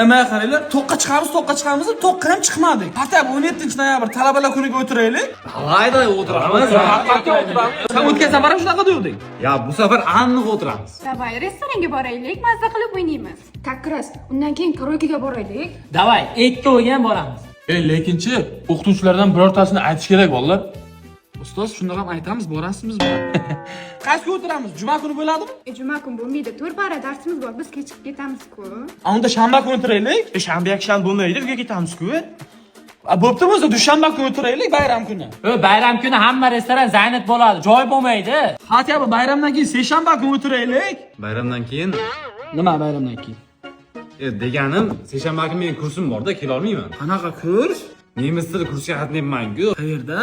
Ema qaranglar, to'qqa chiqamiz, to'qqa ham chiqmadik. Hatta 17-noyabr talabalar kuniga o'tiraylik. Hayda o'tiramiz. Sen o'tgan safar ham shunaqa degding. Ya bu safar aniq o'tiramiz. Davay, restoranga boraylik, mazza qilib o'ynaymiz. Takras, undan keyin karaoke'ga boraylik. Davay, etga o'ygan boramiz. Lekinchi o'qituvchilardan birortasini aytish kerak bolalar. Ustoz, shundoq ham aytamiz, borasizmi? Qaysiga o'tiramiz? Juma kuni bo'ladimi? Juma kuni bo'lmaydi, 4 para darsimiz bor, biz kechikib ketamiz-ku. Unda shanba kuni o'tiraylik. Shanba yakshanba bo'lmaydi, uyga ketamiz-ku. Bo'ptimi o'zi, dushanba kuni o'tiraylik, bayram kuni. Bayram kuni hamma restoran zaynat bo'ladi, joy bo'lmaydi. Hatya bu bayramdan keyin seshanba kuni o'tiraylik. Bayramdan keyin Nima bayramdan keyin? deganim, seshanba kuni mening kursim bor-da, kela olmayman. Qanaqa kurs? Nemis tili kursiga qatnayapman-ku. Qayerda?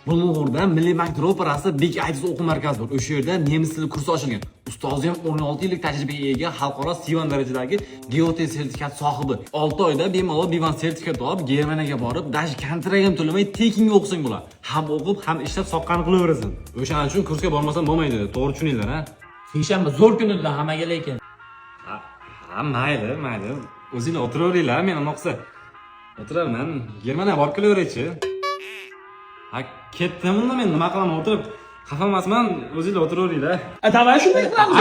Bulung'urda Milliy bank operasi Big ITS o'quv markazi bor. O'sha yerda nemis tili kursi ochilgan. Ustozi ham 16 yillik tajribaga ega, xalqaro C1 darajadagi GOT sertifikat sohibi. 6 oyda bemalol B1 sertifikat olib, Germaniyaga borib, dash kontrakt ham to'lamay tekinga o'qisang bo'ladi. Ham o'qib, ham ishlab soqqani qilaverasan. O'shaning uchun kursga bormasam bo'lmaydi. To'g'ri tushuninglar, ha? Seshanba zo'r kunida hammaga lekin. Ha, mayli. O'zinglar o'tiraveringlar, men unoqsa o'tiraman. Germaniyaga borib kelaveraychi. Ha, ketdim unda, men nima qilaman, o'tirib xafa emasman, o'zinglar o'tiraveringlar. Davay shunday qilamiz.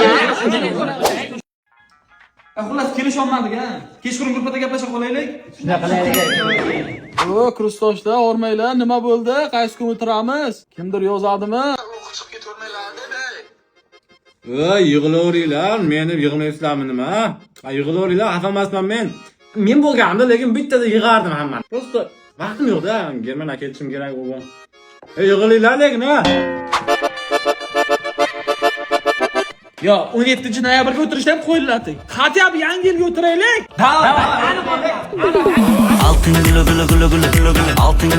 Xullas kelisholmadik ha. Kechqurun gruppada gaplashib qolaylik. Shunaqa qilaylik. O, kursdoshlar, o'rmanglar, nima bo'ldi? Qaysi kun o'tiramiz? Kimdir yozadimi? Yig'laveringlar, meni yig'laysizlarmi nima? Yig'laveringlar, xafa emasman men. Men bo'lganimda, lekin bittada yig'ardim hammani. Prosta vaqtim yo'q-da, Germaniyaga ketishim kerak bo'lgan. Yig'linglar lekin, ha. Yo, 17-noyabrga o'tirishda ham qo'yiladi. Hatya bu yangi yilga o'tiraylik. Davay. Altın gülü gülü gülü gülü gülü altın